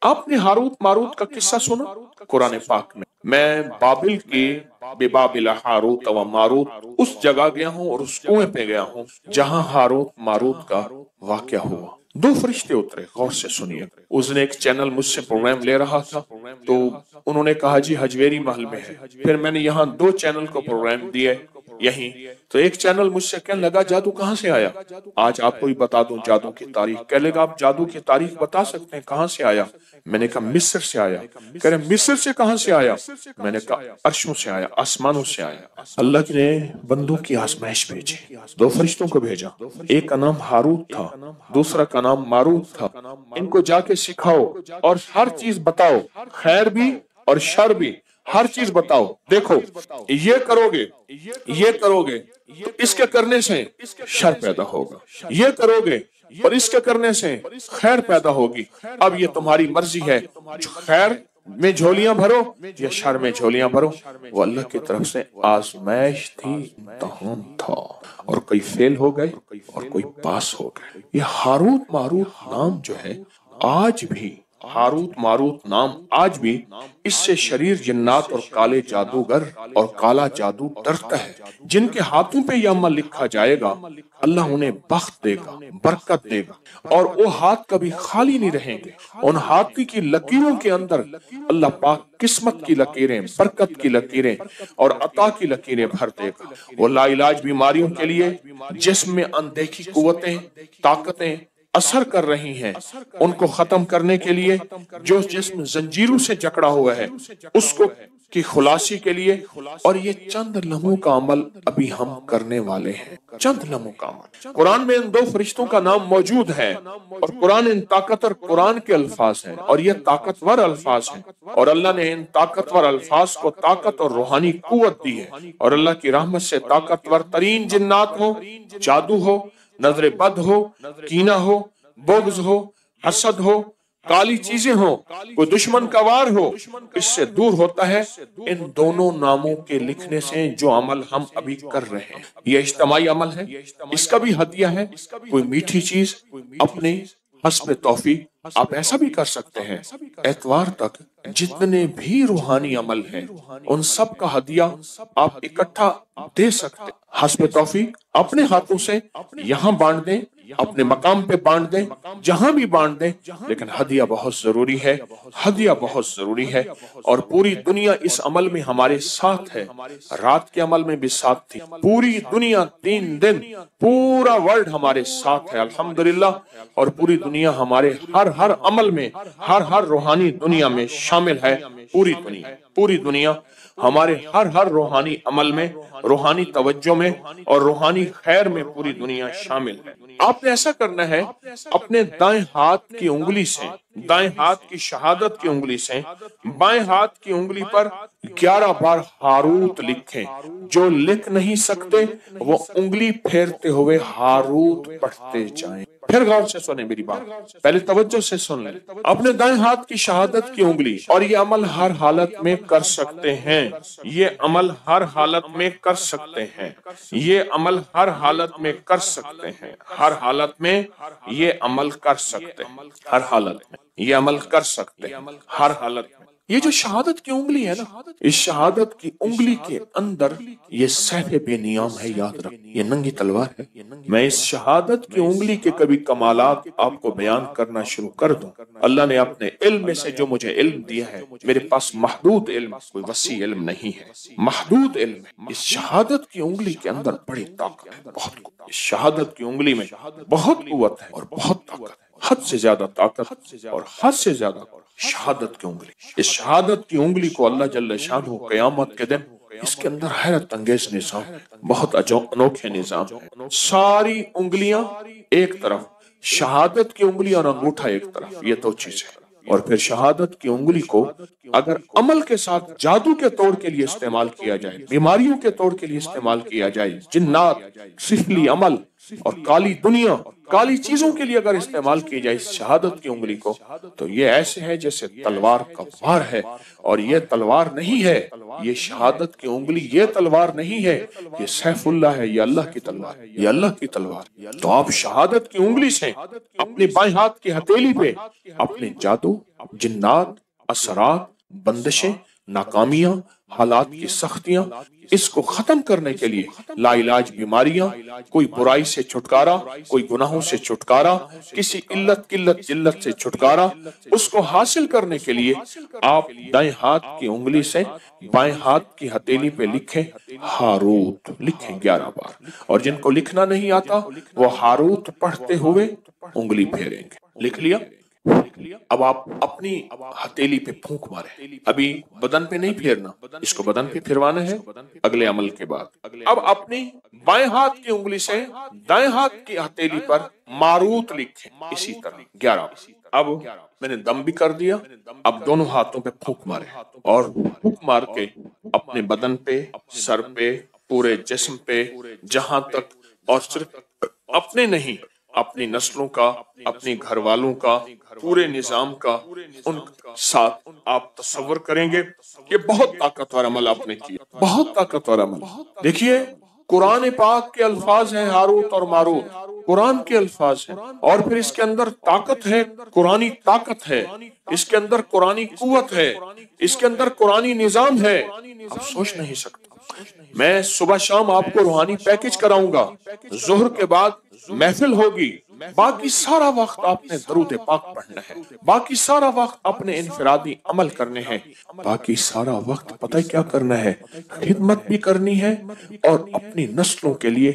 آپ نے ہاروت ماروت کا قصہ سنا قرآن پاک میں بابل کے بے بابل ہاروت و ماروت اس جگہ گیا ہوں اور اس کنویں پہ گیا ہوں جہاں ہاروت ماروت کا واقعہ ہوا. دو فرشتے اترے، غور سے سنیے. اس نے ایک چینل مجھ سے پروگرام لے رہا تھا تو انہوں نے کہا جی حجویری محل میں ہے. پھر میں نے یہاں دو چینل کو پروگرام دیے یہیں. تو ایک چینل مجھ سے کہنے لگا جادو کہاں سے آیا؟ آج آپ کو ہی بتا دوں جادو کی تاریخ. کہہ لے گا آپ جادو کی تاریخ بتا سکتے ہیں کہاں سے آیا؟ میں نے کہا مصر سے آیا. کہہ رہے مصر سے کہاں سے آیا؟ میں نے کہا عرشوں سے آیا، آسمانوں سے آیا. اللہ نے بندوں کی آزمائش بھیجی، دو فرشتوں کو بھیجا. ایک کا نام ہاروت تھا، دوسرا کا نام ماروت تھا. ان کو جا کے سکھاؤ اور ہر چیز بتاؤ، خیر بھی اور شر بھی، ہر چیز بتاؤ. دیکھو یہ کرو گے، یہ کرو گے تو اس کے کرنے سے شر پیدا ہوگا، یہ کرو گے اور اس کے کرنے سے خیر پیدا ہوگی. اب یہ تمہاری مرضی ہے، خیر میں جھولیاں بھرو یا شر میں جھولیاں بھرو. وہ اللہ کی طرف سے آزمائش تھی، امتحان تھا، اور کوئی فیل ہو گئے اور کوئی پاس ہو گئے. یہ ہاروت ماروت نام جو ہے آج بھی، ہاروت ماروت نام آج بھی اس سے شریر جنات اور کالے جادوگر اور کالا جادو ڈرتا ہے. جن کے ہاتھوں پہ یہ عمل لکھا جائے گا اللہ انہیں بخت دے گا، برکت دے گا، اور وہ ہاتھ کبھی خالی نہیں رہیں گے. ان ہاتھ کی لکیروں کے اندر اللہ پاک قسمت کی لکیریں، برکت کی لکیریں اور عطا کی لکیریں بھر دے گا. وہ لا علاج بیماریوں کے لیے جسم میں اندیکھی قوتیں، طاقتیں اثر کر رہی ہیں، ان کو ختم کرنے کے لیے جو جسم زنجیروں سے جکڑا ہوا ہے اس کو کی خلاصی کے لیے. اور یہ چند لمحوں کا عمل ابھی ہم کرنے والے ہیں، چند لمحوں کا عمل. قرآن میں ان دو فرشتوں کا نام موجود ہے اور قرآن ان طاقتور قرآن کے الفاظ ہیں اور یہ طاقتور الفاظ ہیں، اور اللہ نے ان طاقتور الفاظ کو طاقت اور روحانی قوت دی ہے. اور اللہ کی رحمت سے طاقتور ترین جنات ہو، جادو ہو، نظر بد ہو، کینہ ہو، بغض ہو، حسد ہو، کالی چیزیں ہوں، کوئی دشمن کا وار ہو، اس سے دور ہوتا ہے ان دونوں ناموں کے لکھنے سے جو عمل ہم ابھی کر رہے ہیں. یہ اجتماعی عمل ہے، اس کا بھی ہدیہ ہے. کوئی میٹھی چیز اپنے حسب توفیق آپ ایسا بھی کر سکتے ہیں. اتوار تک جتنے بھی روحانی عمل ہیں ان سب کا ہدیہ آپ اکٹھا دے سکتے ہیں. حسب توفیق اپنے ہاتھوں سے یہاں بانٹ دیں، اپنے مقام پہ بانٹ دیں، جہاں بھی بانٹ دیں، لیکن ہدیہ بہت ضروری ہے، ہدیہ بہت ضروری ہے. اور پوری دنیا اس عمل میں ہمارے ساتھ ہے. رات کے عمل میں بھی ساتھ تھی، پوری دنیا 3 دن پورا ورلڈ ہمارے ساتھ ہے الحمدللہ. اور پوری دنیا ہمارے ہر عمل میں، ہر روحانی دنیا میں شامل ہے. پوری دنیا ہمارے ہر روحانی عمل میں، روحانی توجہ میں اور روحانی خیر میں پوری دنیا شامل ہے. آپ نے ایسا کرنا ہے، اپنے دائیں ہاتھ کی انگلی سے، دائیں ہاتھ کی شہادت کی انگلی سے بائیں ہاتھ کی انگلی پر 11 بار ہاروت لکھیں. جو لکھ نہیں سکتے وہ انگلی پھیرتے ہوئے ہاروت پڑھتے جائیں. پھر غور سے سنیں میری بات، پہلے توجہ سے سن لیں. اپنے دائیں ہاتھ کی شہادت کی انگلی، اور یہ عمل ہر حالت میں کر سکتے ہیں، یہ عمل ہر حالت میں کر سکتے ہیں، یہ عمل ہر حالت میں کر سکتے ہیں، ہر حالت میں یہ عمل کر سکتے ہیں، ہر حالت میں یہ عمل کر سکتے ہیں، ہر حالت میں. یہ جو شہادت کی انگلی ہے نا، اس شہادت کی انگلی کے اندر یہ سیف بے نیام ہے. یاد رکھ، یہ ننگی تلوار ہے. میں اس شہادت کی انگلی کے کبھی کمالات آپ کو بیان کرنا شروع کر دوں. اللہ نے اپنے علم میں سے جو مجھے علم دیا ہے، میرے پاس محدود علم، کوئی وسیع علم نہیں ہے، محدود علم ہے. اس شہادت کی انگلی کے اندر بڑی طاقت ہے، بہت قوت. اس شہادت کی انگلی میں بہت قوت ہے اور بہت طاقت ہے، حد سے زیادہ طاقت اور حد سے زیادہ شہادت کی انگلی. اس شہادت کی انگلی کو اللہ جل شانہ قیامت کے دن اس کے اندر حیرت انگیز نظام ہے، بہت انوکھے نظام ہے. ساری انگلیاں ایک طرف، شہادت کی انگلی اور انگوٹھا ایک طرف، یہ 2 چیزیں. اور پھر شہادت کی انگلی کو اگر عمل کے ساتھ جادو کے توڑ کے لیے استعمال کیا جائے، بیماریوں کے توڑ کے لیے استعمال کیا جائے، جنات، سفلی عمل، اور کالی دنیا، کالی چیزوں کے لیے اگر استعمال کی جائے اس شہادت کی انگلی کو، تو یہ ایسے ہے جیسے تلوار کا وار ہے، اور یہ تلوار نہیں ہے، یہ شہادت کی انگلی یہ تلوار نہیں ہے، یہ سیف اللہ ہے، یہ اللہ کی تلوار، یہ اللہ کی تلوار۔ تو آپ شہادت کی انگلی سے اپنے بائیں ہاتھ کی ہتھیلی پہ اپنے جادو، جنات، اثرات، بندشیں، ناکامیاں، حالات کی سختیاں، اس کو ختم کرنے کے لیے لا علاج بیماریاں، کوئی برائی سے چھٹکارا، کوئی گناہوں سے چھٹکارا، کسی علت قلت جلت سے چھٹکارا، اس کو حاصل کرنے کے لیے آپ دائیں ہاتھ کی انگلی سے بائیں ہاتھ کی ہتھیلی پہ لکھیں ہاروت، لکھیں 11 بار، اور جن کو لکھنا نہیں آتا وہ ہاروت پڑھتے ہوئے انگلی پھیریں گے۔ لکھ لیا؟ اب آپ اپنی ہتھیلی پہ پھونک مارے، ابھی بدن پہ نہیں پھیرنا، اس کو بدن پہ پھروانا ہے اگلے عمل کے بعد۔ اب اپنی بائیں ہاتھ کی انگلی سے دائیں ہاتھ کی ہتھیلی پر ماروت لکھیں اسی طرح 11۔ اب میں نے دم بھی کر دیا، اب دونوں ہاتھوں پہ پھونک مارے، اور پھونک مار کے اپنے بدن پہ، سر پہ، پورے جسم پہ، جہاں تک، اور صرف اپنے نہیں، اپنی نسلوں کا، اپنی گھر والوں کا، پورے نظام کا، ان ساتھ آپ تصور کریں گے۔ یہ بہت طاقتور عمل آپ نے کیا، بہت طاقتور عمل۔ دیکھیے قرآن پاک کے الفاظ ہیں ہاروت اور ماروت، قرآن کے الفاظ ہیں، اور پھر اس کے اندر طاقت ہے، قرآنی طاقت ہے، اس کے اندر قرآنی قوت ہے، اس کے اندر قرآنی نظام ہے، آپ سوچ نہیں سکتے۔ میں صبح شام آپ کو روحانی پیکج کراؤں گا، ظہر کے بعد محفل ہوگی، باقی سارا وقت آپ نے درود پاک پڑھنا ہے، باقی سارا وقت اپنے انفرادی عمل کرنے ہیں، باقی سارا وقت پتہ کیا کرنا ہے، خدمت بھی کرنی ہے، اور اپنی نسلوں کے لیے